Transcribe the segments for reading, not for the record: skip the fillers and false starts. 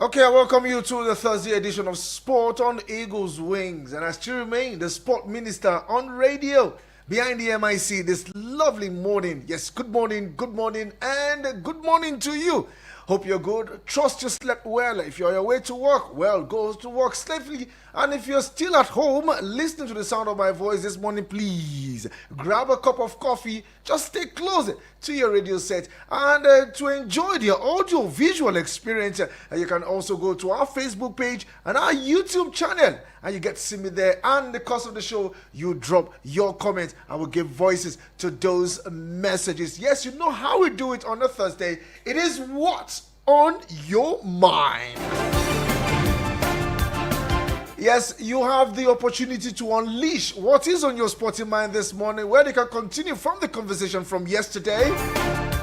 Okay, I welcome you to the Thursday edition of Sport on Eagles Wings. And I still remain the sport minister on radio behind the MIC this lovely morning. Yes, good morning, and good morning to you. Hope you're good. Trust you slept well. If you're on your way to work, well, go to work safely. And if you're still at home listening to the sound of my voice this morning, please grab a cup of coffee. Just stay close to your radio set. And to enjoy the audio-visual experience, you can also go to our Facebook page and our YouTube channel. And you get to see me there. And in the course of the show, you drop your comments. I will give voices to those messages. Yes, you know how we do it on a Thursday. It is what's on your mind. Yes, you have the opportunity to unleash what is on your sporting mind this morning, where you can continue from the conversation from yesterday.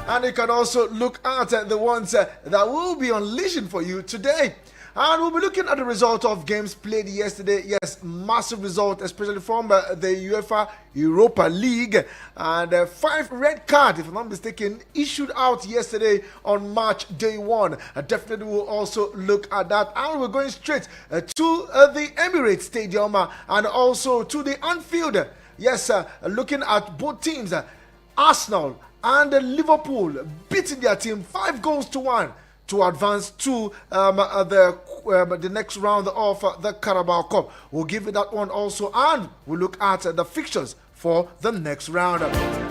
And you can also look at the ones that will be unleashing for you today. And we'll be looking at the result of games played yesterday. Yes, massive result, especially from the UEFA Europa League. And 5 red cards, if I'm not mistaken, issued out yesterday on match day 1. Definitely we'll also look at that. And we're going straight to the Emirates Stadium and also to the Anfield. Yes, looking at both teams, Arsenal and Liverpool beating their team 5-1 to advance to the next round of the Carabao Cup. We'll give you that one also, and we'll look at the fixtures for the next round.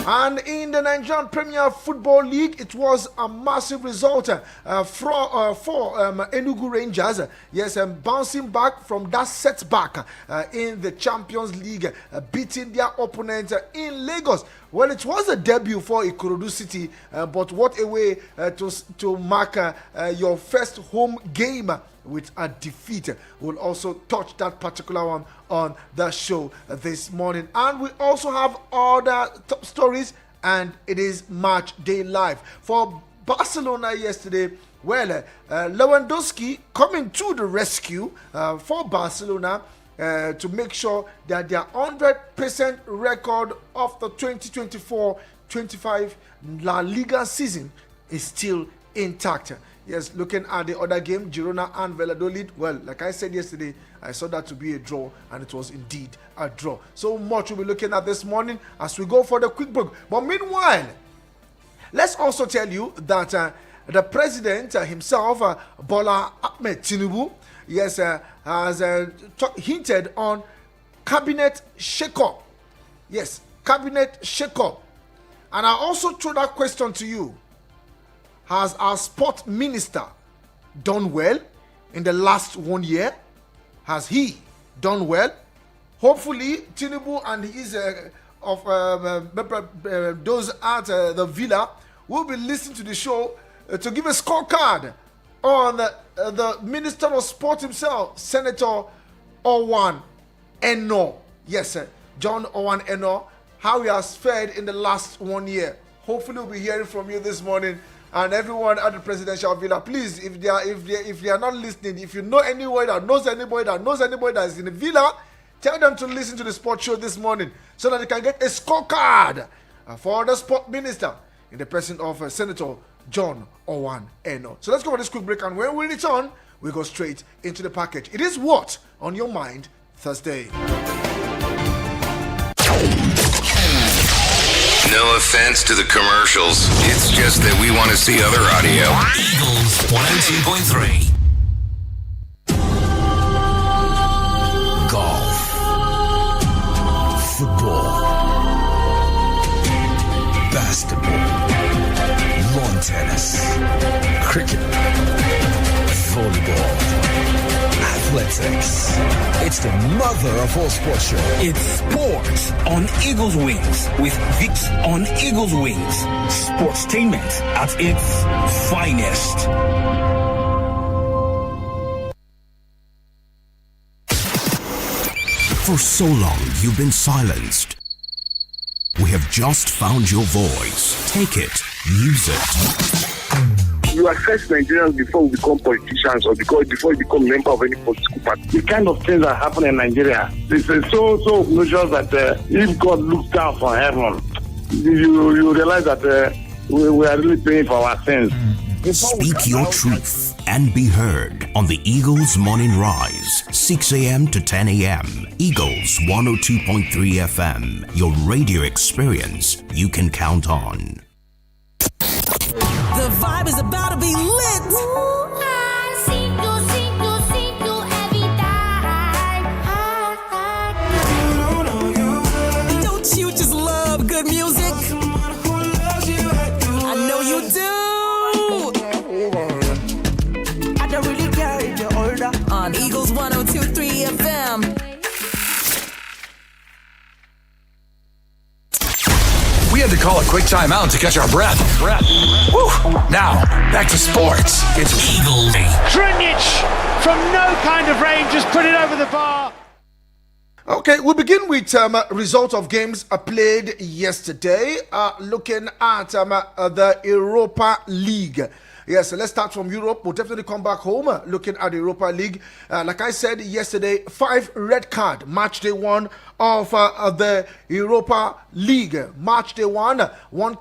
And in the Nigerian Premier Football League, it was a massive result for Enugu Rangers. Yes, bouncing back from that setback in the Champions League, beating their opponent in Lagos. Well, it was a debut for Ikorodu City, but what a way to mark your first home game with a defeat. We'll also touch that particular one on the show this morning. And we also have other top stories, and it is match day live. For Barcelona yesterday, well, Lewandowski coming to the rescue for Barcelona to make sure that their 100% record of the 2024-25 La Liga season is still intact. Yes, looking at the other game, Girona and Valladolid, well, like I said yesterday, I saw that to be a draw, and it was indeed a draw. So much we'll be looking at this morning as we go for the quick break. But meanwhile, let's also tell you that the president himself, Bola Ahmed Tinubu, yes, has hinted on cabinet shake-up. Yes, cabinet shake-up. And I also throw that question to you. Has our sport minister done well in the last 1 year? Has he done well? Hopefully, Tinubu and his those at the Villa will be listening to the show to give a scorecard on the Minister of Sport himself, Senator Owan Eno. Yes, sir. John Owan Eno, how he has fared in the last 1 year. Hopefully, we'll be hearing from you this morning. And everyone at the presidential villa, please, if they are not listening, if you know anybody that knows anybody that is in the villa, tell them to listen to the sports show this morning so that they can get a scorecard for the sport minister in the person of Senator John Owan Eno. So let's go for this quick break, and when we return, we go straight into the package. It is what on your mind Thursday. No offense to the commercials. It's just that we want to see other audio. Eagles 102.3. Golf. Football. Basketball. Lawn tennis. Cricket. Volleyball. Athletics. It's the mother of all sports show. It's sports on Eagles Wings with Vick on Eagles Wings. Sportstainment at its finest. For so long, you've been silenced. We have just found your voice. Take it. Use it. You assess Nigerians before we become politicians or before you become a member of any political party. The kind of things that happen in Nigeria, this is so obnoxious that if God looks down from heaven, you realize that we are really paying for our sins. Speak your truth. and be heard on the Eagles Morning Rise, 6 a.m. to 10 a.m. Eagles 102.3 FM, your radio experience you can count on. The vibe is about to be lit. Don't you just love good music? I know you do. I don't really care if you're older. On Eagles 102.3 FM. We had to call a quick timeout to catch our breath. Woo. Now, back to sports. It's Eagles. Trinic from no kind of range just put it over the bar. Okay, we begin with results of games played yesterday. Looking at the Europa League. Yes, let's start from Europe. We'll definitely come back home looking at the Europa League. Like I said yesterday, 5 red card match day 1 of the Europa League. Match day 1, one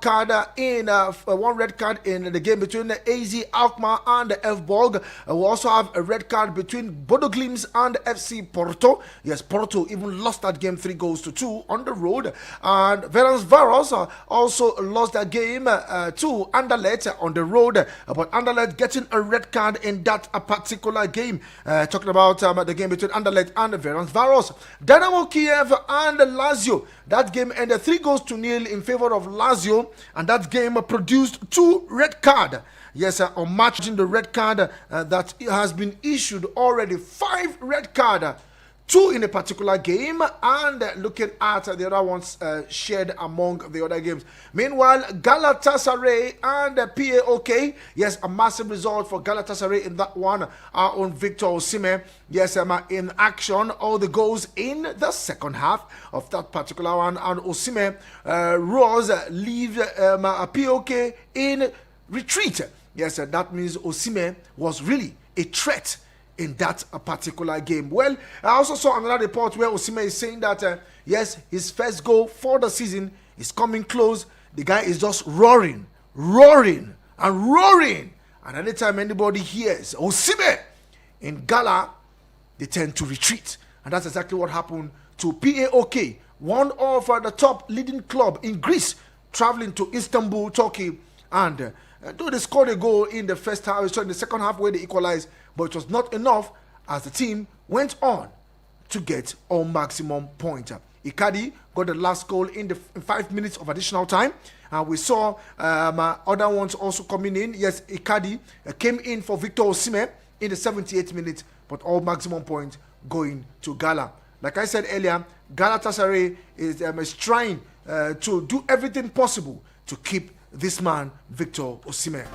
red card in the game between the AZ Alkmaar and the Elfborg. We also have a red card between Bodo Glimt and FC Porto. Yes, Porto even lost that game 3-2 on the road. And Ferencváros also lost that game to Anderlecht on the road. But Anderlecht getting a red card in that particular game. Talking about the game between Anderlecht and Ferencváros. Dynamo Kiev and Lazio. That game ended 3-0 in favor of Lazio. And that game produced 2 red cards. Yes, on matching the red card that has been issued already. 5 red cards. 2 in a particular game, and looking at the other ones shared among the other games. Meanwhile, Galatasaray and PAOK, yes, a massive result for Galatasaray in that one. Our own Victor Osimhen, yes, in action, all the goals in the second half of that particular one, and Osimhen leave PAOK in retreat. Yes, that means Osimhen was really a threat in that particular game. Well, I also saw another report where Osimhen is saying that yes, his first goal for the season is coming close. The guy is just roaring. And anytime anybody hears Osimhen in Gala, they tend to retreat. And that's exactly what happened to PAOK, one of the top leading club in Greece, traveling to Istanbul, Turkey. And though they scored a goal in the first half, so in the second half where they equalized, but it was not enough as the team went on to get all maximum point. Icardi got the last goal in 5 minutes of additional time. And we saw other ones also coming in. Yes, Icardi came in for Victor Osimhen in the 78th minute, but all maximum points going to Gala. Like I said earlier, Galatasaray is trying to do everything possible to keep this man, Victor Osimhen.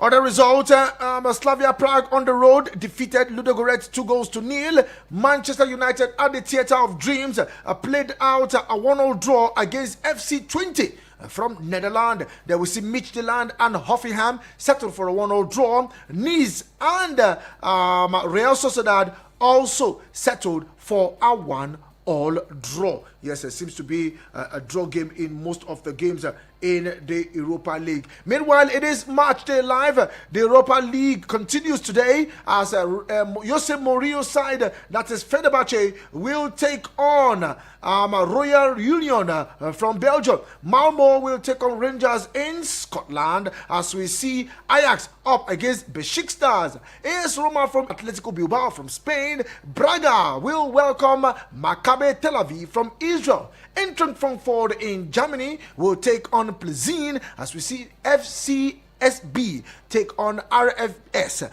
Other result, Slavia Prague on the road defeated Ludogorets 2-0. Manchester United at the Theatre of Dreams played out a 1-0 draw against FC 20 from Netherlands. There we see Midtjylland and Hoffenheim settled for a 1-0 draw. Nice and Real Sociedad also settled for a 1-1 draw. Yes, it seems to be a draw game in most of the games in the Europa League. Meanwhile, it is match day live. The Europa League continues today as Jose Mourinho's side, that is Fenerbahce, will take on Royal Union from Belgium. Malmo will take on Rangers in Scotland as we see Ajax up against Besiktas. AS Roma from Atletico Bilbao from Spain. Braga will welcome Maccabi Tel Aviv from Israel. Eintracht Frankfurt in Germany will take on Plzeň as we see FCSB take on RFS.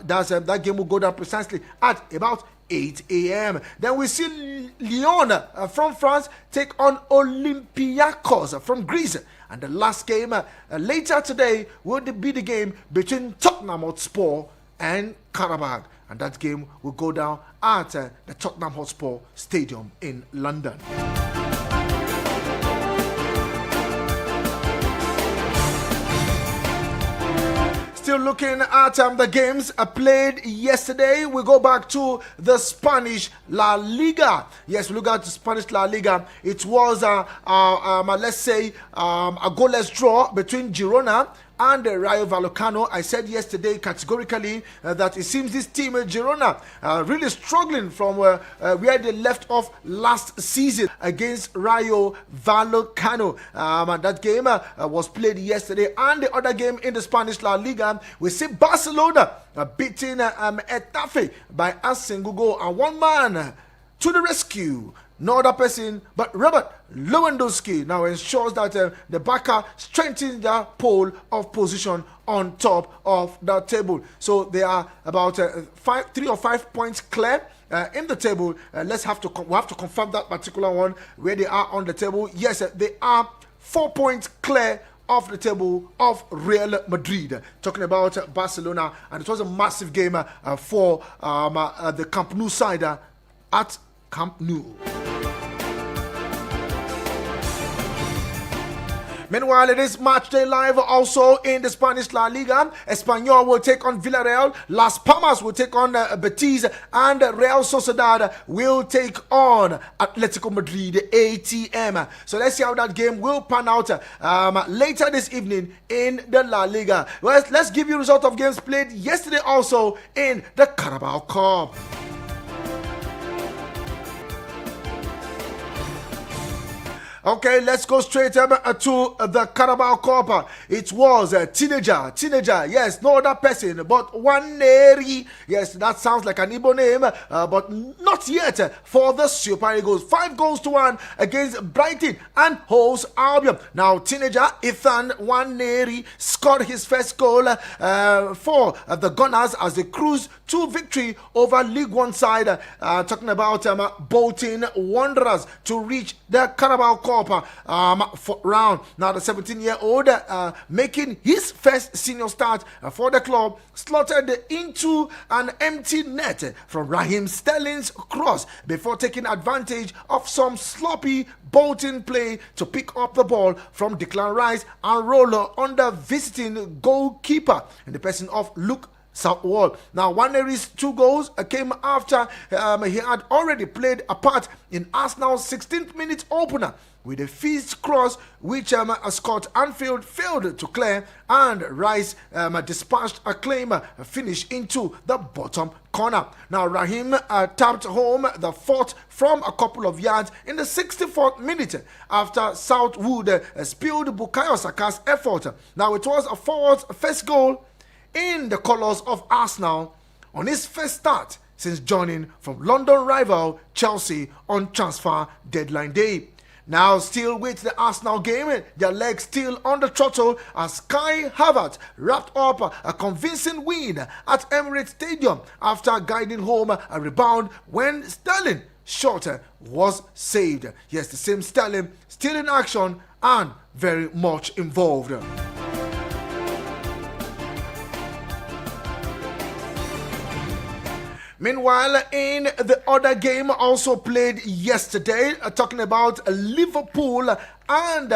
That game will go down precisely at about 8 a.m. Then we see Lyon from France take on Olympiacos from Greece. And the last game later today will be the game between Tottenham Hotspur and Karabakh. And that game will go down at the Tottenham Hotspur Stadium in London. Still looking at the games played yesterday. We go back to the Spanish La Liga. Yes, we look at the Spanish La Liga. It was, let's say, a goalless draw between Girona and Rayo Vallecano. I said yesterday categorically that it seems this team, Girona, really struggling from where they left off last season against Rayo Vallecano. And that game was played yesterday. And the other game in the Spanish La Liga, we see Barcelona beating Etafe by a single goal. And one man to the rescue. No other person but Robert Lewandowski now ensures that the Barca strengthens their pole of position on top of the table. So they are about 3 or 5 points clear in the table. We'll have to confirm that particular one where they are on the table. Yes, they are 4 points clear of the table of Real Madrid. Talking about Barcelona, and it was a massive game for the Camp Nou side at Camp Nou. Meanwhile, it is match day live also in the Spanish La Liga. Espanyol will take on Villarreal, Las Palmas will take on Betis, and Real Sociedad will take on Atletico Madrid ATM. So let's see how that game will pan out later this evening in the La Liga. Well, let's give you result of games played yesterday also in the Carabao Cup. Okay, let's go straight to the Carabao Cup. It was a teenager, yes, no other person but Waneri. Yes, that sounds like an Igbo name, but not yet for the Super Eagles. 5 goals to 1 against Brighton and Hove Albion. Now, teenager Ethan Waneri scored his first goal for the Gunners as they cruised to victory over League One side. Talking about Bolton Wanderers to reach the Carabao Cup for round. Now the 17-year-old making his first senior start for the club, slotted into an empty net from Raheem Sterling's cross before taking advantage of some sloppy Bolton play to pick up the ball from Declan Rice and roll on the visiting goalkeeper in the person of Luke Southwall. Now, Waneri's 2 goals came after he had already played a part in Arsenal's 16th minute opener with a fist cross which Scott Anfield failed to clear, and Rice dispatched a claim finish into the bottom corner. Now, Raheem tapped home the 4th from a couple of yards in the 64th minute after Southwood spilled Bukayo Saka's effort. Now, it was a forward's first goal in the colours of Arsenal on his first start since joining from London rival Chelsea on transfer deadline day. Now, still with the Arsenal game, their legs still on the throttle as Kai Havertz wrapped up a convincing win at Emirates Stadium after guiding home a rebound when Sterling shot was saved. Yes, the same Sterling still in action and very much involved. Meanwhile, in the other game also played yesterday, talking about Liverpool and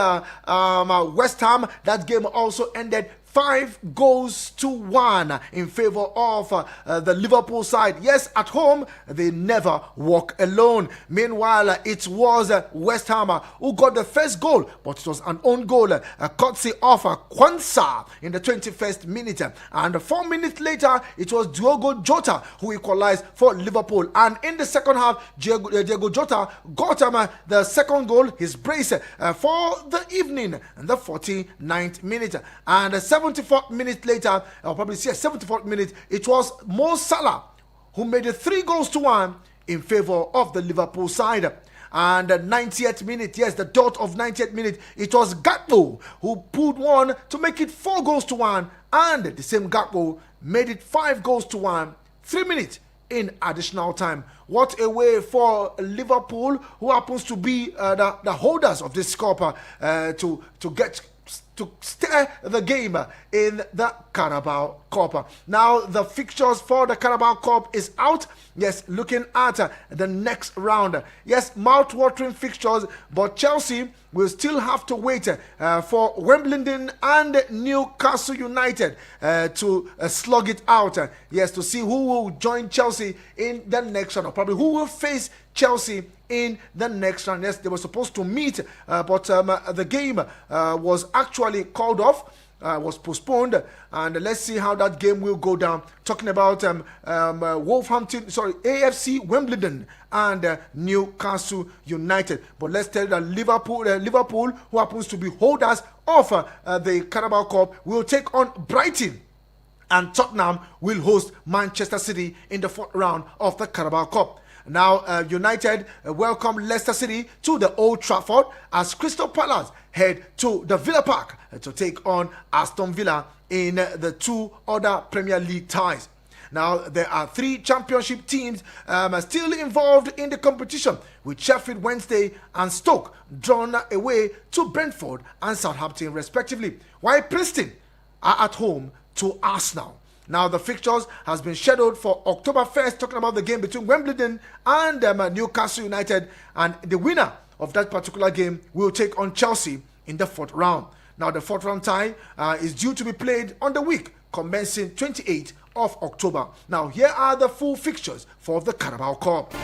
West Ham, that game also ended 5 goals to 1 in favor of the Liverpool side. Yes, at home, they never walk alone. Meanwhile, it was West Ham who got the first goal, but it was an own goal, courtesy of Kwanzaa in the 21st minute. And 4 minutes later, it was Diogo Jota who equalized for Liverpool. And in the second half, Diogo Jota got the second goal, his brace, for the evening in the 49th minute. And 74th minute later, I'll probably say 74th minute, it was Mo Salah who made it 3 goals to 1 in favor of the Liverpool side. And the 90th minute, yes, the dot of 90th minute, it was Gakpo who pulled one to make it 4 goals to 1, and the same Gakpo made it 5 goals to 1, 3 minutes in additional time. What a way for Liverpool, who happens to be the holders of this cup, to steer the game in the Carabao Cup. Now, the fixtures for the Carabao Cup is out. Yes, looking at the next round. Yes, mouth-watering fixtures, but Chelsea will still have to wait for Wimbledon and Newcastle United to slug it out. Yes, to see who will join Chelsea in the next round, or probably who will face Chelsea in the next round. Yes, they were supposed to meet, but the game was actually called off was postponed, and let's see how that game will go down. Talking about AFC Wimbledon and Newcastle United. But let's tell you that Liverpool, who happens to be holders of the Carabao Cup, will take on Brighton. And Tottenham will host Manchester City in the fourth round of the Carabao Cup. Now, United welcome Leicester City to the Old Trafford as Crystal Palace head to the Villa Park to take on Aston Villa in the two other Premier League ties. Now, there are three championship teams still involved in the competition, with Sheffield Wednesday and Stoke drawn away to Brentford and Southampton respectively, while Preston are at home to Arsenal. Now, the fixtures has been scheduled for October 1st, talking about the game between Wimbledon and Newcastle United, and the winner of that particular game will take on Chelsea in the fourth round. Now, the fourth round tie is due to be played on the week commencing 28th of October. Now, here are the full fixtures for the Carabao Cup.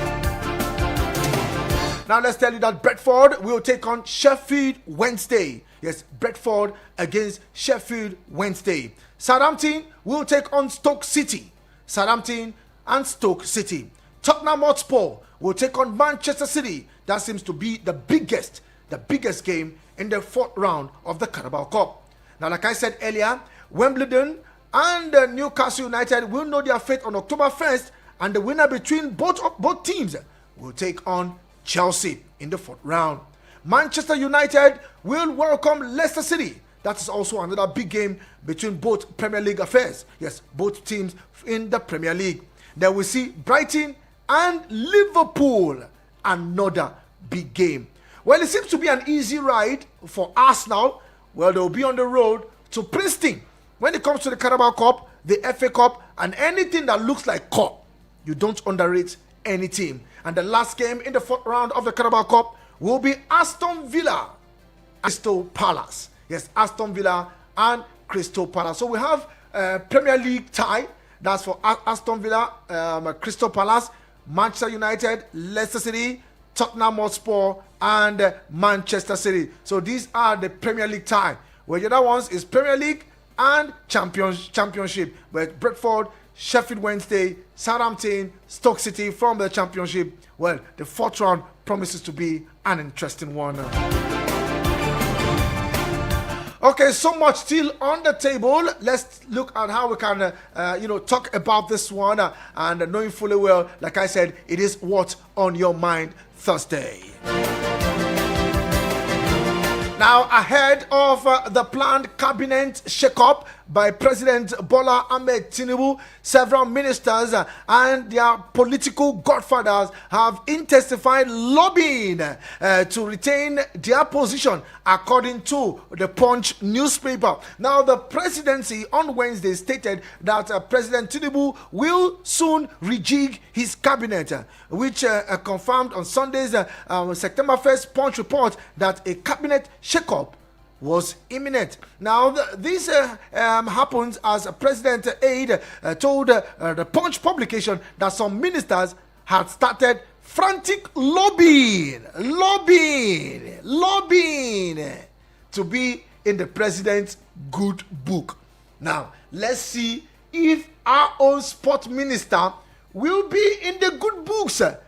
Now, let's tell you that Brentford will take on Sheffield Wednesday. Yes, Brentford against Sheffield Wednesday. Southampton will take on Stoke City. Southampton and Stoke City. Tottenham Hotspur will take on Manchester City. That seems to be the biggest game in the fourth round of the Carabao Cup. Now, like I said earlier, Wimbledon and Newcastle United will know their fate on October 1st, and the winner between both teams will take on Chelsea in the fourth round. Manchester United will welcome Leicester City. That is also another big game between both Premier League affairs. Yes, both teams in the Premier League. Then we see Brighton and Liverpool, another big game. Well, it seems to be an easy ride for Arsenal. Well, they'll be on the road to Preston. When it comes to the Carabao Cup, the FA Cup, and anything that looks like cup, you don't underrate any team. And the last game in the fourth round of the Carabao Cup will be Aston Villa, Crystal Palace. Yes, Aston Villa and Crystal Palace. So we have Premier League tie. That's for Aston Villa, Crystal Palace, Manchester United, Leicester City, Tottenham Hotspur, and Manchester City. So these are the Premier League tie. Where the other ones is Premier League and Championship. With Brentford, Sheffield Wednesday, Southampton, Stoke City from the Championship. Well, the fourth round promises to be an interesting one. Okay, so much still on the table. Let's look at how we can, talk about this one. And knowing fully well, like I said, it is What's on Your Mind Thursday. Now, ahead of the planned cabinet shake-up by President Bola Ahmed Tinubu, several ministers and their political godfathers have intensified lobbying to retain their position, according to the Punch newspaper. Now, the presidency on Wednesday stated that President Tinubu will soon rejig his cabinet, which confirmed on Sunday's September 1st Punch report that a cabinet shake-up was imminent. Now, this happens as President Aide told the Punch publication that some ministers had started frantic lobbying to be in the president's good book. Now, let's see if our own sport minister will be in the good books of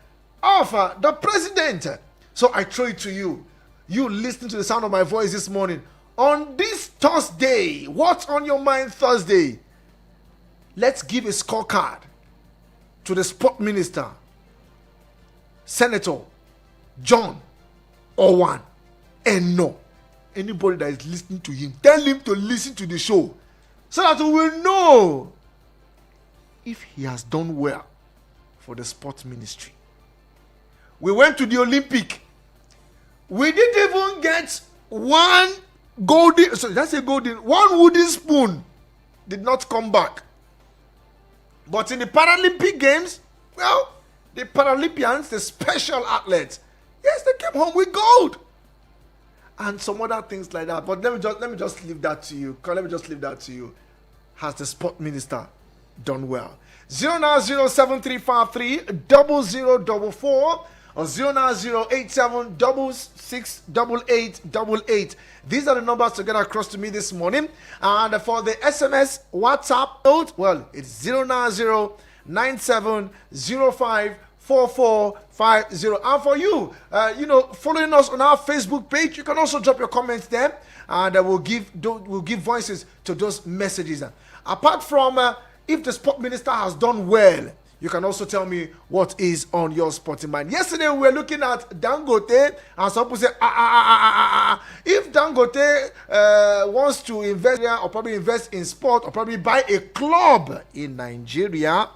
the president. So I throw it to you. You listen to the sound of my voice this morning. On this Thursday, What's on Your Mind Thursday? Let's give a scorecard to the sport minister, Senator John Owan Eno. Anybody that is listening to him, tell him to listen to the show so that we will know if he has done well for the sports ministry. We went to the Olympic. We didn't even get one golden wooden spoon did not come back. But in the Paralympic Games, well, the Paralympians, the special athletes, yes, they came home with gold. And some other things like that. But let me just leave that to you. Let me just leave that to you. Has the sport minister done well? 09073530044 on 09087668888. These are the numbers to get across to me this morning. And for the SMS WhatsApp note, well, it's 09097054450. And for you, following us on our Facebook page, you can also drop your comments there, and we'll give voices to those messages. Apart from if the sport minister has done well, you can also tell me what is on your sporting mind. Yesterday, we were looking at Dangote, and some people say, if Dangote wants to invest here, or probably invest in sport, or probably buy a club in Nigeria,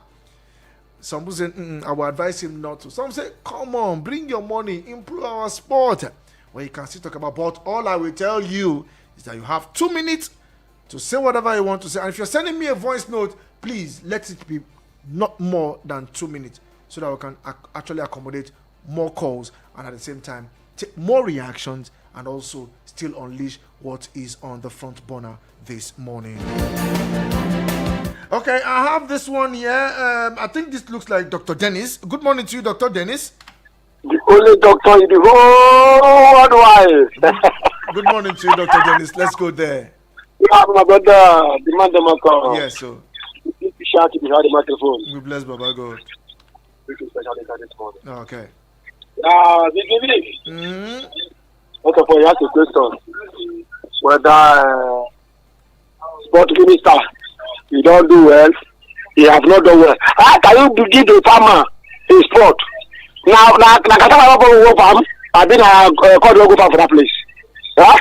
some people say, I will advise him not to. Some say, come on, bring your money, improve our sport. Well, you can still talk about, but all I will tell you is that you have 2 minutes to say whatever you want to say. And if you're sending me a voice note, please let it be not more than 2 minutes, so that we can actually accommodate more calls and at the same time take more reactions and also still unleash what is on the front burner this morning. Okay, I have this one here. I think this looks like Dr. Dennis. Good morning to you, Dr. Dennis. The only doctor in the whole world. Good morning to you, Dr. Dennis. Let's go there. Yeah, my brother, the man the microphone. Yes, sir. Shout to the microphone. We bless Baba God. This is special this morning. Okay. Vicky. Okay, for you ask a question. Whether sport minister, you don't do well, you have not done well. How can you begin the farmer in sport? Now, like I said, I don't go farm. I've been called to go farm for that place. Yeah?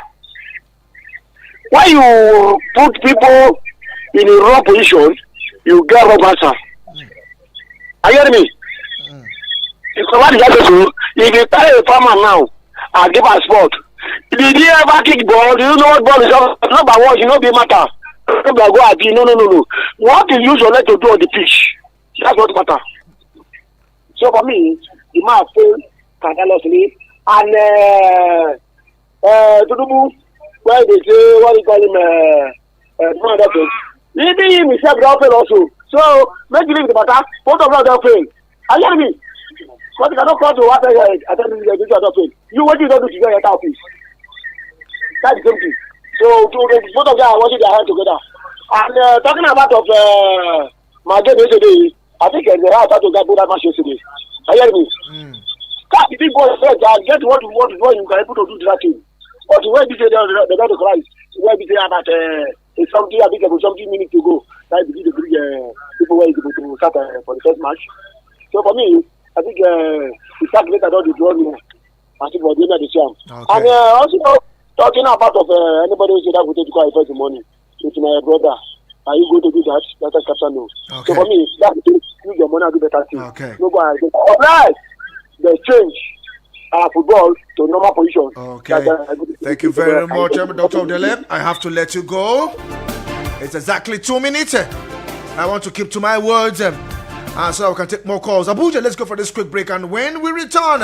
Why you put people in a wrong position, you get wrong answer. Are you hearing me? If somebody has to do, if you tell a farmer now and give a sport, did he ever kick ball? Do you know what ball is? Not by what, you know, be matter. Not by go at no. What you use your leg to do on the pitch? That's what matter. So for me, the man failed carelessly, and Tudubu, where they say, what do you call him, even him himself don't fail also. So, make you leave the matter, both of them don't fail. Are you hearing me? But you cannot come to what I tell you, don't fail. You, what you don't do to get your office? That's the same thing. So, both of them are watching their hands together. And talking about my game yesterday, I think they have to get that match yesterday. Are you hearing me? Can't be boys get what you want, you can able to do that thing. But when they say they're not Christ, when they say that it's something, I think about 70 minutes to go, that begin to bring people were able to start for the first match. So for me, I think the start later on the draw me. I think for the end of the champ. And also talking about anybody who said that we take to call first money. It's my brother. Are you going to do that? That's a captain no. So for me, that's the thing. Use your money and do better thing. Okay. No go ahead. Alright. They change football to normal position. Okay. Thank you very much, Dr. Odele. I have to let you go. It's exactly 2 minutes. I want to keep to my words. So I can take more calls. Abuja, let's go for this quick break. And when we return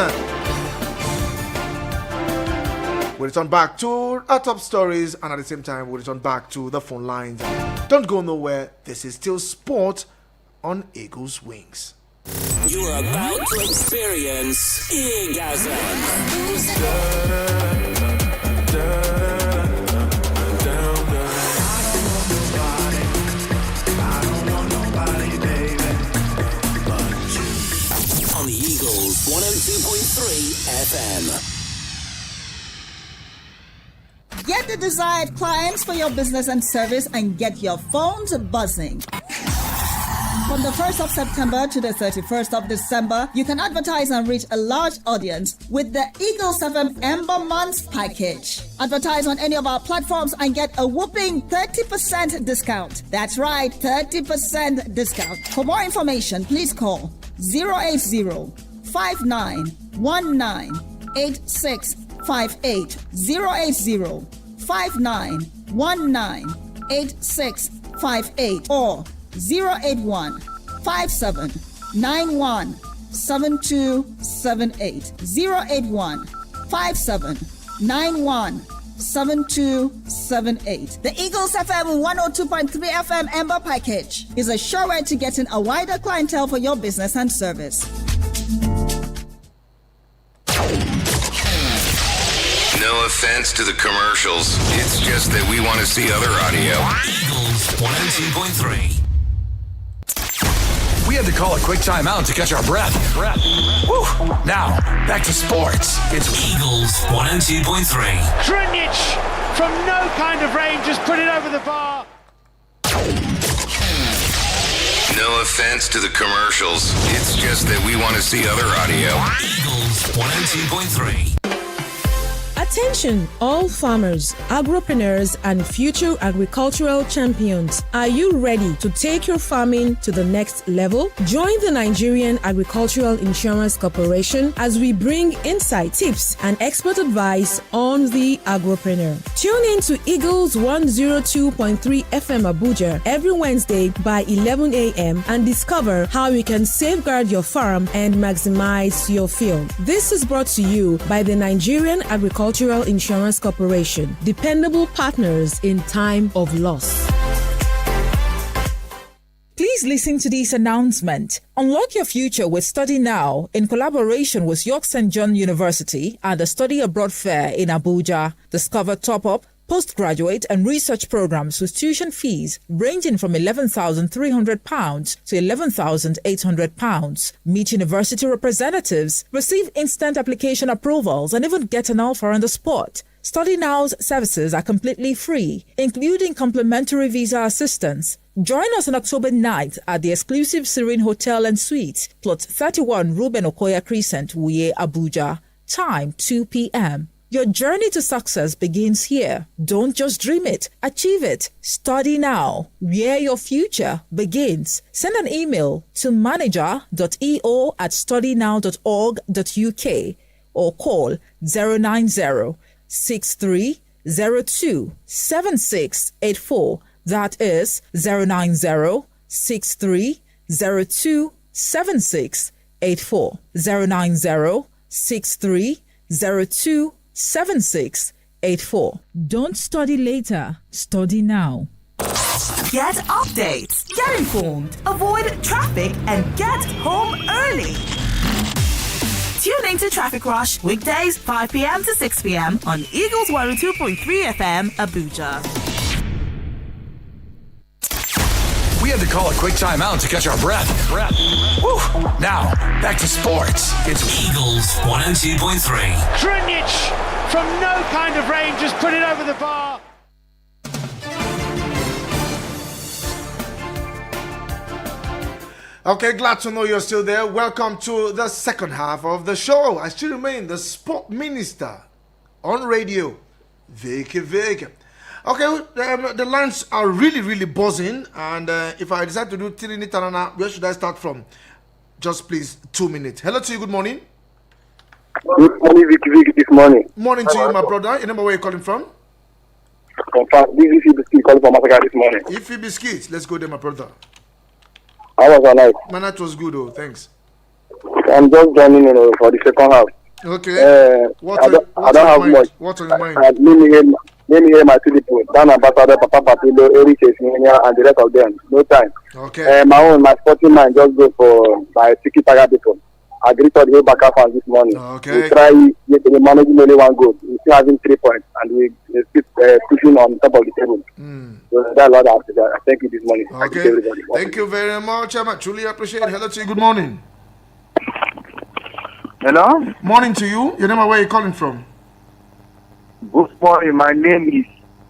back to our top stories. And at the same time, we'll return back to the phone lines. Don't go nowhere. This is still sport on Eagles Wings. You are about to experience Eagleism. On the Eagles 102.3 FM. Get the desired clients for your business and service and get your phones buzzing. From the 1st of September to the 31st of December, you can advertise and reach a large audience with the Eagles FM Ember Months package. Advertise on any of our platforms and get a whopping 30% discount. That's right, 30% discount. For more information, please call 080-5919-8658. 080-5919-8658 or 081-5791-7278. 081-5791-7278. The Eagles FM 102.3 FM Ember Package is a sure way to getting a wider clientele for your business and service. offense to the commercials. It's just that we want to see other audio. Eagles 102.3. We had to call a quick timeout to catch our breath. Woo. Now, back to sports. It's Eagles 102.3. Krunic from no kind of range just put it over the bar. No offense to the commercials. It's just that we want to see other audio. Eagles 102.3. Attention, all farmers, agropreneurs, and future agricultural champions. Are you ready to take your farming to the next level? Join the Nigerian Agricultural Insurance Corporation as we bring insight, tips, and expert advice on the agropreneur. Tune in to Eagles 102.3 FM Abuja every Wednesday by 11 a.m. and discover how you can safeguard your farm and maximize your field. This is brought to you by the Nigerian Agricultural Insurance Corporation, dependable partners in time of loss. Please listen to this announcement. Unlock your future with Study Now in collaboration with York St. John University and the Study Abroad Fair in Abuja. Discover top-up, postgraduate and research programs with tuition fees ranging from £11,300 to £11,800. Meet university representatives, receive instant application approvals, and even get an offer on the spot. Study Now's services are completely free, including complimentary visa assistance. Join us on October 9th at the exclusive Serene Hotel and Suites, plot 31 Ruben Okoya Crescent, Wuye, Abuja. Time 2 p.m. Your journey to success begins here. Don't just dream it, achieve it. Study now, where your future begins. Send an email to manager.eo@studynow.org.uk or call 090-6302-7684. That is 090-6302-7684. 090-6302-7684. Don't study later, study now. Get updates, get informed, avoid traffic, and get home early. Tune into Traffic Rush weekdays 5 p.m. to 6 p.m. on Eagles 102.3 FM Abuja. We had to call a quick timeout to catch our breath. Woo. Now, back to sports. It's Eagles 102.3. Krunic from no kind of range just put it over the bar. Okay, glad to know you're still there. Welcome to the second half of the show. I still remain the sport minister on radio, Vicky. Okay, the lines are really buzzing, and if I decide to do Tirini Tanana, where should I start from? Just please 2 minutes. Hello to you, good morning. Good morning, Vicky, this morning. Morning to you, my brother. You know where you're calling from? Confirm. This is Ifi Biscuit calling from Masaka this morning. Ifi Biscuit, let's go there, my brother. How was your night? My night was good, oh, thanks. I'm just joining for the second half. Okay. I don't have much. What's on your mind? Let me hear my two people. Dan Ambassador, Papa Patillo, Eric Chesninia, and the rest of them. No time. Okay. My sporting mind just go for my Tiki Taga people. I agree to the whole Baka fans this morning. Okay. We try to manage only one goal. We're still having 3 points, and we keep pushing on top of the table. So that's what I have to do. Thank you this morning. Okay. Thank you very much. I truly appreciate it. Hello to you. Good morning. Hello? Morning to you. Your name and where you calling from? Good morning. My name is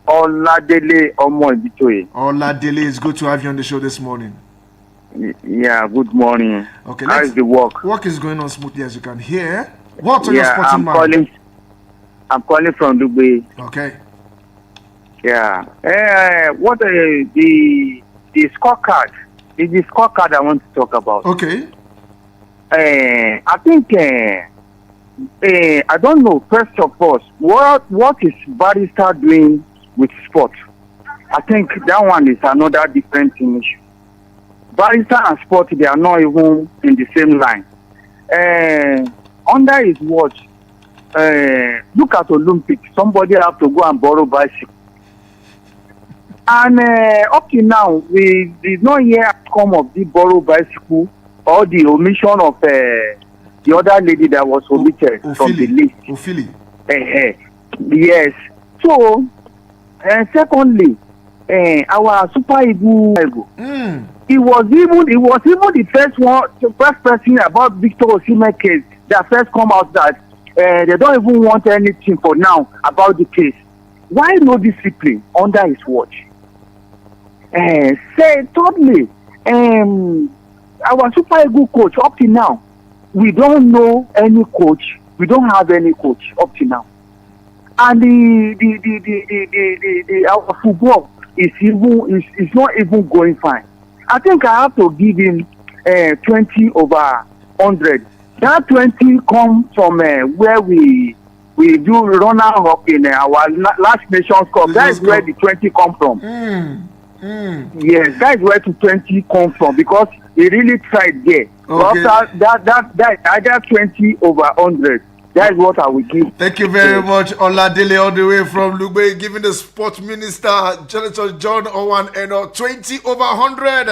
Oladele Omoibitoye. Oladele, it's good to have you on the show this morning. Yeah, good morning. Okay, how's the work? Work is going on smoothly as you can hear. What's on your sporting mind? I'm calling from Dubai. Okay. Yeah. What the scorecard? Is the scorecard I want to talk about. Okay. I think I don't know. First of all, what is Barrister doing with sport? I think that one is another different issue. Barrister and sport, they are not even in the same line. Under his watch, look at Olympics. Somebody have to go and borrow bicycle. And up to now, we did not hear outcome of the borrow bicycle or the omission of the other lady that was omitted from the list. Yes. So, secondly, our Super Eagle, he was even the first person about Victor Osimhen case that first come out that they don't even want anything for now about the case. Why no discipline under his watch? Thirdly, our Super Eagle coach up to now, we don't know any coach. We don't have any coach up to now, and our football is not even going fine. I think I have to give him 20 over 100. That 20 comes from where we do runner up in our last Nations Cup. That is where the 20 come from. Yes, that is where the 20 come from because he really tried there. Okay. After that either 20 over 100. That is what I will give. Thank you very much, Oladele, all the way from Lugbe, giving the Sports Minister, Senator John Owen, and 20 over 100.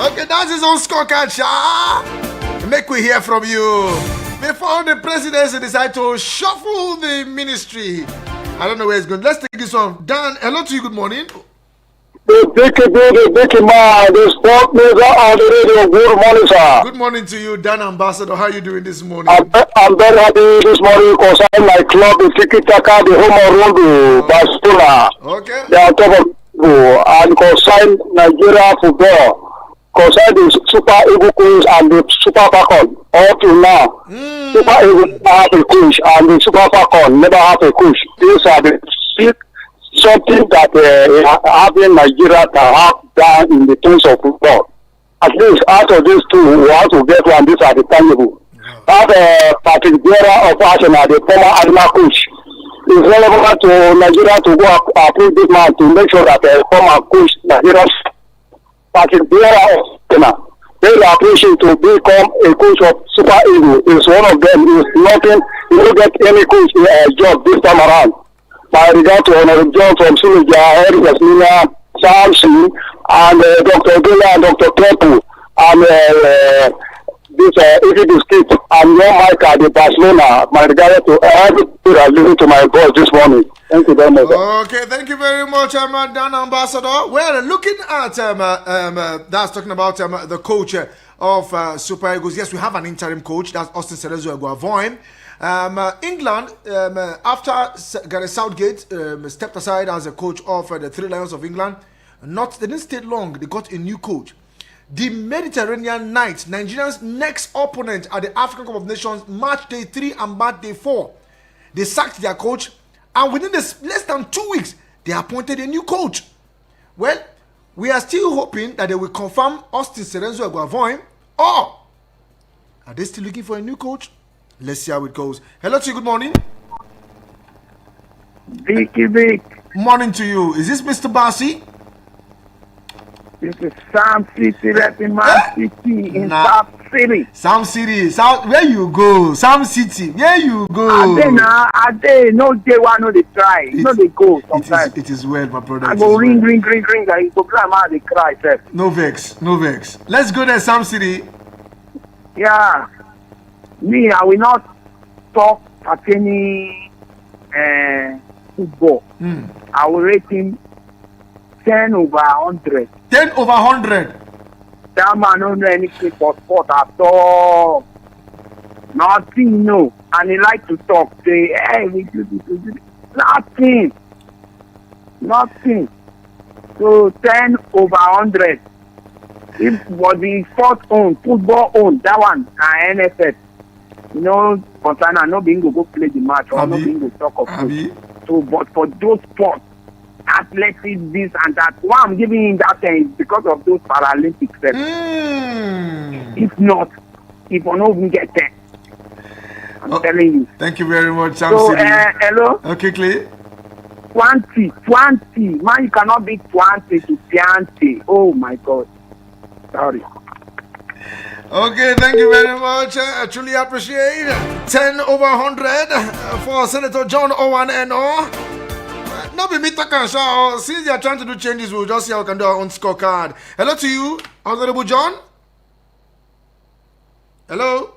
Okay, that's his own scorecard, Make we hear from you. Before the presidency decide to shuffle the ministry. I don't know where it's going. Let's take this one. Dan, hello to you. Good morning. Vicky, man, the sport minister on the radio. Good morning, sir. Good morning to you, Dan Ambassador. How are you doing this morning? I'm very happy this morning because my club is Tiki Taka, the home of Rondo, Barcelona. Okay. They are top of and consign Nigeria football. Consign the Super Eagle Queens and the Super Falcon. Up to now, Super Eagle have a coach and the Super Falcon never have a coach. These are the something that having Nigeria can have done in the terms of football. At least out of these two, we have to get one. These are the tangible. Have Patrick Vieira of Arsenal, the former Arsenal coach. It's relevant to Nigeria to go approve this man to make sure that the former coach Nigeria Patrick Vieira of Arsenal. They appreciate to become a coach of Super Eagles. Is one of them. Is nothing. You don't get any coach job this time around. My regard to Honorable John from Suleja, Eric Esmina, Samson, and Dr. Bella and Dr. Kepu, and this Ify Skip, and young Mike at the Barcelona. My regard to everything I listen to my voice this morning. Thank you very much. Okay, thank you very much, Dan Ambassador. Well, looking at that's talking about the coach of Super Eagles. Yes, we have an interim coach. That's Austin Cerezo Eguavoin. England, after Gareth Southgate stepped aside as a coach of the Three Lions of England, they didn't stay long. They got a new coach. The Mediterranean Knights, Nigeria's next opponent at the African Cup of Nations, match day 3 and match day 4. They sacked their coach, and within less than 2 weeks, they appointed a new coach. Well, we are still hoping that they will confirm Austin Cerezo Eguavoin, or are they still looking for a new coach? Let's see how it goes. Hello to you. Good morning. Vick. Morning to you. Is this Mr. Bassi? This is Sam City, repping my city in South City. Sam City. Where you go? Sam City. Where you go? I dey no day one, no they try. No they go sometimes. It is well, my brother. I go ring. I go cry, man, they cry. Sir. No vex. Let's go there, Sam City. Yeah. Me, I will not talk pertaining football. I will rate him 10 over 100. 10 over 100? That man don't know anything for sport at all. Nothing, no. And he like to talk. Say, hey, we do this. Nothing. So 10 over 100. If was the sport own, football own, that one, and NFS. No concern, no being go play the match or no being go talk of it. So, but for those sports, athletics, this and that, why I'm giving him that is because of those Paralympics. If not, he will not even get there. I'm telling you. Thank you very much, Sam. So, hello? Okay, Clay. 20. Man, you cannot be 20 to 20. Oh my God. Sorry. Okay, thank you very much. I truly appreciate 10 over 100 for Senator John Owen and all. No be me talking shout. Since they are trying to do changes, we'll just see how we can do our own scorecard. Hello to you, Honorable John. Hello.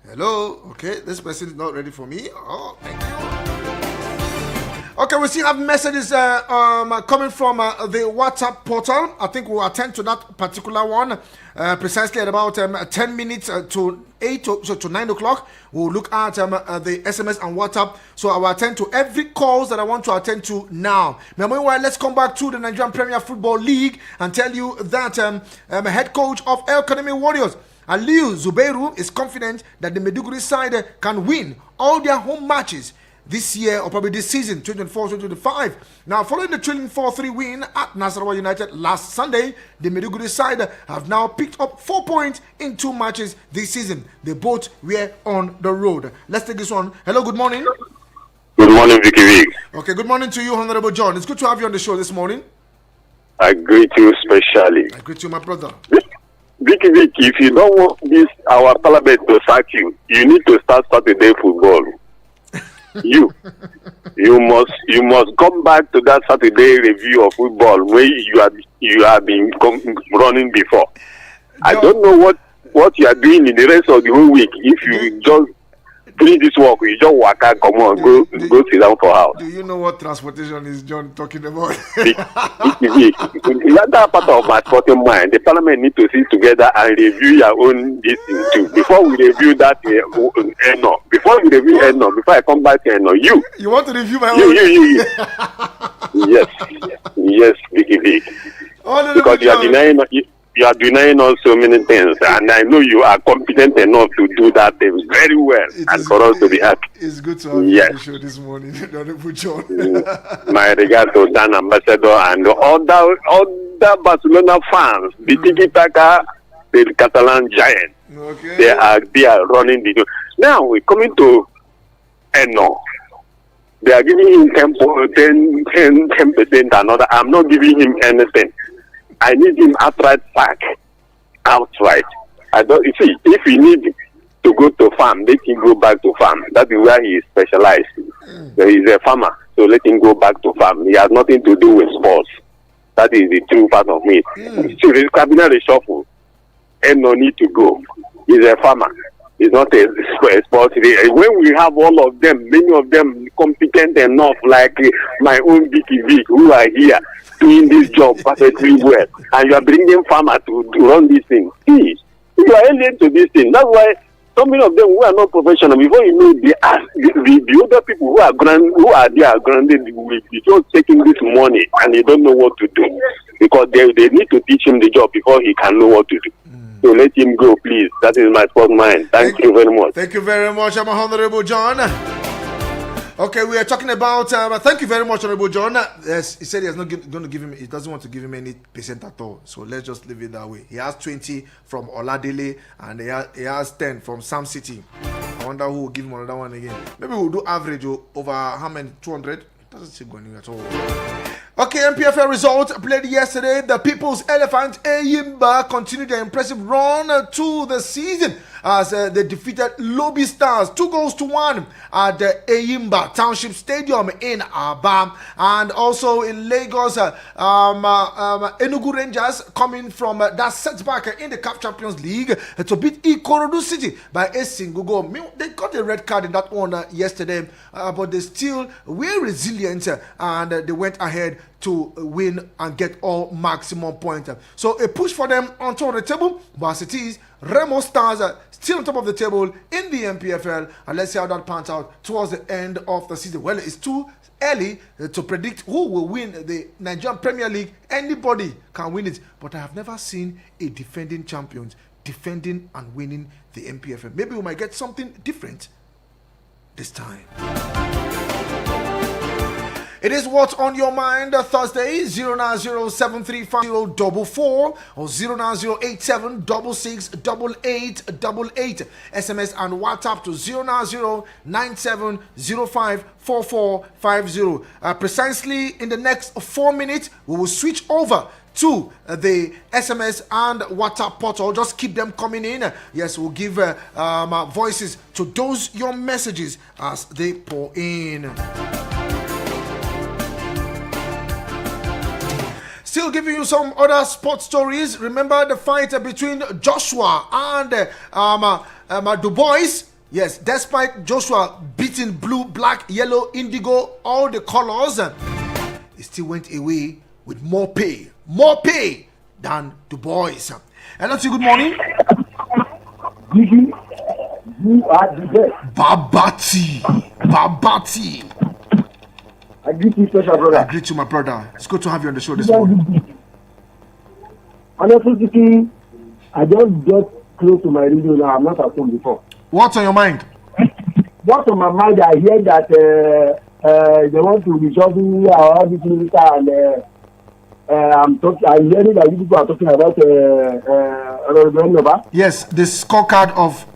Hello. Okay, this person is not ready for me. Oh, thank you. Okay, we still have messages coming from the WhatsApp portal. I think we'll attend to that particular one precisely at about 10 minutes to 8 to 9 o'clock. We'll look at the SMS and WhatsApp. So I will attend to every calls that I want to attend to now. Meanwhile, let's come back to the Nigerian Premier Football League and tell you that head coach of El Kanemi Warriors, Aliu Zubeiru, is confident that the Maiduguri side can win all their home matches this year or probably this season, 2024-2025. Now, following the trailing 4-3 win at Nasarawa United last Sunday, the Maiduguri side have now picked up 4 points in 2 matches this season. They both were on the road. Let's take this one. Hello, good morning. Good morning, Vicky. Okay, good morning to you, Honorable John. It's good to have you on the show this morning. I greet you specially. I greet you, my brother. Vicky, if you don't want this our parliament to sack you, you need to start Saturday football. you must come back to that Saturday review of football where you have been running before. I don't know what you are doing in the rest of the whole week. If you just finish this work, you just walk out, come on, go sit down for house. Do you know what transportation is John talking about? That part of my sporting mind, the parliament need to sit together and review your own this thing too. Before we review that, before we review before I come back to you want to review my own? You. yes, Vicky. Because you are denying us so many things, and I know you are competent enough to do that things very well, for us to be happy. It's good to have you on the show this morning, Honorable John. My regard to Dan Ambassador and other Barcelona fans, the Tiki-Taka, the Catalan giant. Okay. They are running the. Now we're coming to Eno. They are giving him 10% another. I'm not giving him anything. I need him outright back. Outright. I don't. You see, if he needs to go to farm, let him go back to farm. That is where he is specialized. He is a farmer, so let him go back to farm. He has nothing to do with sports. That is the true part of it. So the cabinet reshuffle, and no need to go. He's a farmer. He's not a sports. When we have all of them, many of them competent enough, like my own Vicky, who are here doing this job perfectly well, and you are bringing farmers to run this thing. See, you are alien to this thing. That's why so many of them who are not professional, before you know, the other people who are there grounded will be just taking this money and they don't know what to do, because they need to teach him the job before he can know what to do. So let him go, please. That is my sport mind. Thank you very much. Thank you very much, I'm Honorable John. Okay, we are talking about. Thank you very much, Honorable John. Yes, he said he's not going to give him. He doesn't want to give him any percent at all. So let's just leave it that way. He has 20 from Oladele and he has 10 from Sam City. I wonder who will give him another one again. Maybe we'll do average over how many? 200. It doesn't seem going at all. Okay, MPFL results played yesterday. The People's Elephant Eyimba continued their impressive run to the season as they defeated Lobby Stars 2-1 at the Eyimba Township Stadium in Aba, and also in Lagos. Enugu Rangers, coming from that setback in the CAF Champions League, to beat Ikorodu City by a single goal. They got a red card in that one yesterday, but they still were resilient and they went ahead to win and get all maximum points. So a push for them on top of the table, but as it is, Remo Stars are still on top of the table in the MPFL, and let's see how that pans out towards the end of the season. Well, it's too early to predict who will win the Nigerian Premier League. Anybody can win it, but I have never seen a defending champions defending and winning the MPFL. Maybe we might get something different this time. It is What's on Your Mind Thursday, 090735044 or 09087668888. SMS and WhatsApp to 09097054450. Precisely in the next 4 minutes, we will switch over to the SMS and WhatsApp portal. Just keep them coming in. Yes, we'll give voices to those your messages as they pour in. Still giving you some other sports stories. Remember the fight between Joshua and Du Bois Yes, despite Joshua beating blue, black, yellow, indigo, all the colors, he still went away with more pay than the boys. Hello, good morning. Vicky, you are the best. Babati. I greet you, special brother. I greet you, my brother. It's good to have you on the show this morning. Honestly speaking, I just got close to my radio now. I'm not at home before. What's on your mind? What's on my mind? I hear that they want to reshuffle our audit minister, and I'm hearing that you people are talking about Honorable Nova. Yes, the scorecard of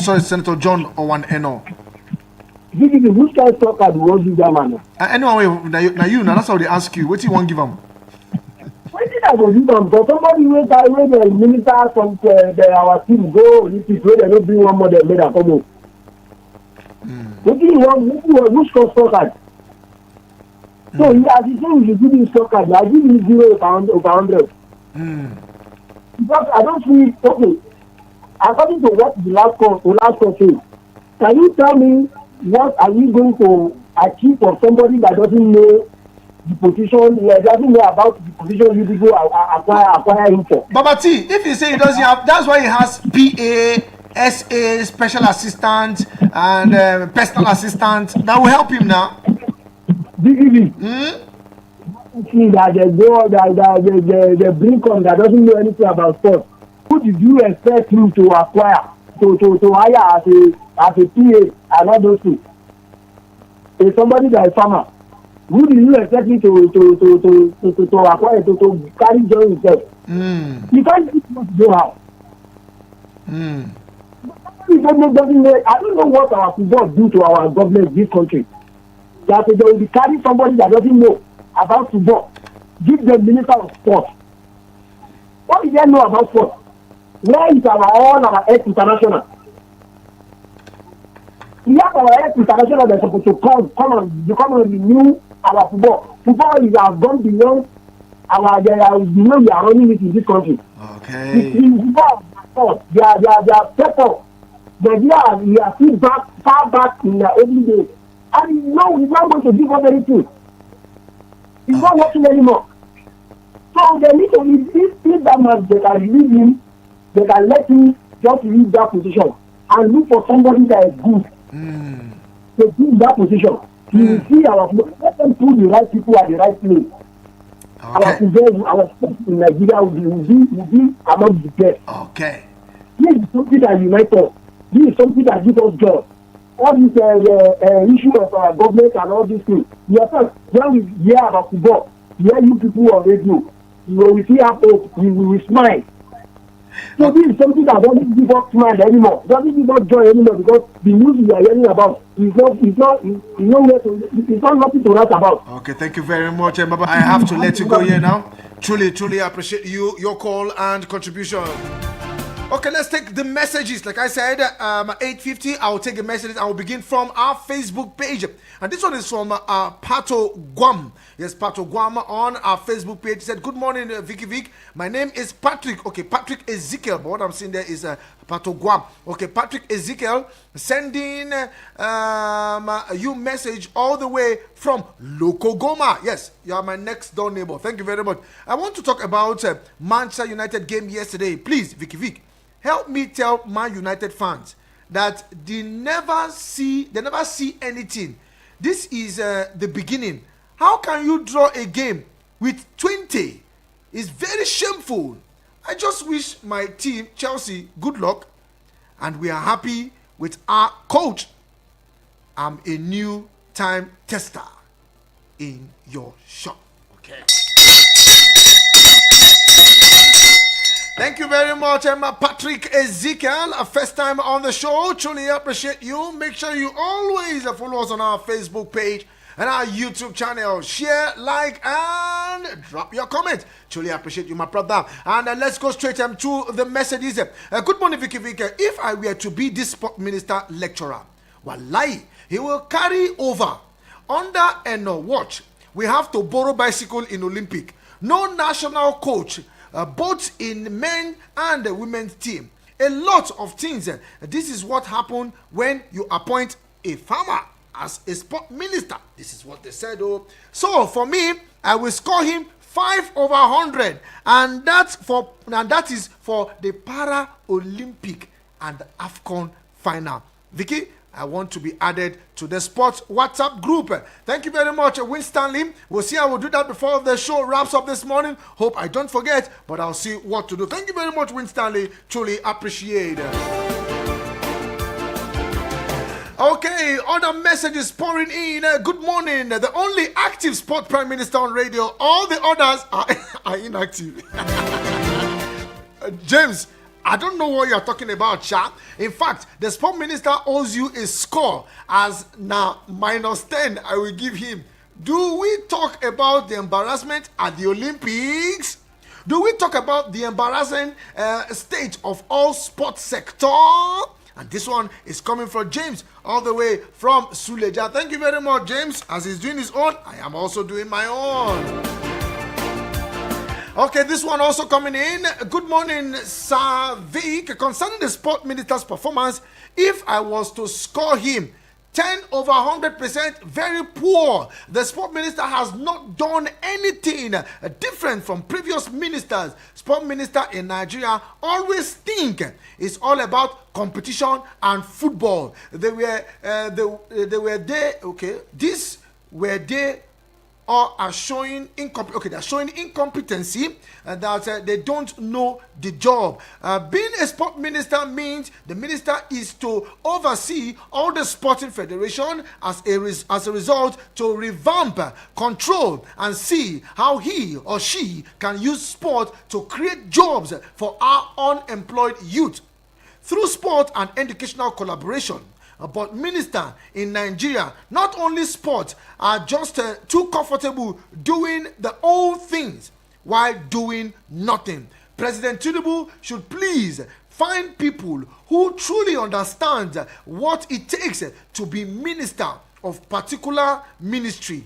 Senator John Owan Eno. Vicky, which kind of scorecard was this man? Anyway, now that's how they ask you. What do you want to give them? What did I go give them? Because somebody when the minister from our team go, if they don't bring one more, they made a come home. What do you want? Which scorecard? So, as you say, you should give me scorecard. I give you 0 over 100. Because I don't see, okay, according to what the last call says, can you tell me what are you going to achieve for somebody that doesn't know the position, doesn't know about the position you people acquire him for? Baba T, if you say he doesn't have, that's why he has PA, SA, special assistant, and personal assistant. That will help him now. See that the brink on that doesn't know anything about sports. Who did you expect him to acquire, to hire as a PA and all those things? If somebody that is farmer, who did you expect him to acquire, to carry join himself? You can't do how. I don't know what our football do to our government in this country. That they will be carrying somebody that doesn't know about football. Give the minister of sports. What do they know about sports? Where is our ex international? We have our ex international that's supposed to come and renew our football. Football has gone beyond we are running it in this country. Okay. They are step up. We are still far back in the early days. And no, he's not going to give us anything. He's not working anymore. So they need to if that man, they can leave him, they can let him just leave that position and look for somebody that is good to be in that position. You will see let them put the right people at the right place. Okay. Our sports in Nigeria will be among the best. Okay. This is something that unites us. This is something that gives us joy. All this issue of our government and all these things. Yourself, when we hear about football, hear you people on radio, we see our hope, we will smile. So this is something that doesn't give us smile anymore, doesn't give us joy anymore, because the news we are hearing about is not nothing to write about. Okay, thank you very much, Baba. I have to let you go here now. Truly appreciate your call and contribution. Okay, let's take the messages. Like I said, 8:50, I'll take the messages. I will begin from our Facebook page. And this one is from Pato Guam. Yes, Pato Guam on our Facebook page. He said, good morning, Vick. My name is Patrick. Okay, Patrick Ezekiel. But what I'm seeing there is Pato Guam. Okay, Patrick Ezekiel sending you message all the way from Lokogoma. Yes, you are my next door neighbor. Thank you very much. I want to talk about Manchester United game yesterday. Please, Vick. Help me tell Man United fans that they never see anything. This is the beginning. How can you draw a game with 20? It's very shameful. I just wish my team, Chelsea, good luck. And we are happy with our coach. I'm a new time tester in your shop. Okay. Thank you very much, Patrick Ezekiel. First time on the show. Truly appreciate you. Make sure you always follow us on our Facebook page and our YouTube channel. Share, like, and drop your comments. Truly appreciate you, my brother. And let's go straight to the messages. Good morning, Vicky. If I were to be this sport minister lecturer, wallahi, he will carry over under and watch. We have to borrow bicycle in Olympic. No national coach. Both in men and the women's team. a lot of things. This is what happened when you appoint a farmer as a sport minister. This is what they said. Oh, so for me, I will score him 5/100, and that is for the Para Olympic and AFCON final. Vicky, I want to be added to the sports WhatsApp group. Thank you very much, Winstanley. We'll see how we'll do that before the show wraps up this morning. Hope I don't forget, but I'll see what to do. Thank you very much, Winstanley. Truly appreciate it. Okay, other messages pouring in. Good morning. The only active sport prime minister on radio. All the others are inactive. James, I don't know what you're talking about, Sha. In fact, the sport minister owes you a score as now -10 I will give him. Do we talk about the embarrassment at the Olympics? Do we talk about the embarrassing state of all sports sector? And this one is coming from James, all the way from Suleja. Thank you very much, James. As he's doing his own, I am also doing my own. Okay, this one also coming in. Good morning, Sir Vick. Concerning the sport minister's performance, if I was to score him 10/100%, very poor. The sport minister has not done anything different from previous ministers. Sport minister in Nigeria always think it's all about competition and football. They were there. Okay, these were there. Or are showing they're showing incompetency and that they don't know the job. Being a sport minister means the minister is to oversee all the sporting federation as a result to revamp, control, and see how he or she can use sport to create jobs for our unemployed youth through sport and educational collaboration. But minister in Nigeria, not only sport, are just too comfortable doing the old things while doing nothing. President Tinubu should please find people who truly understand what it takes to be minister of particular ministry.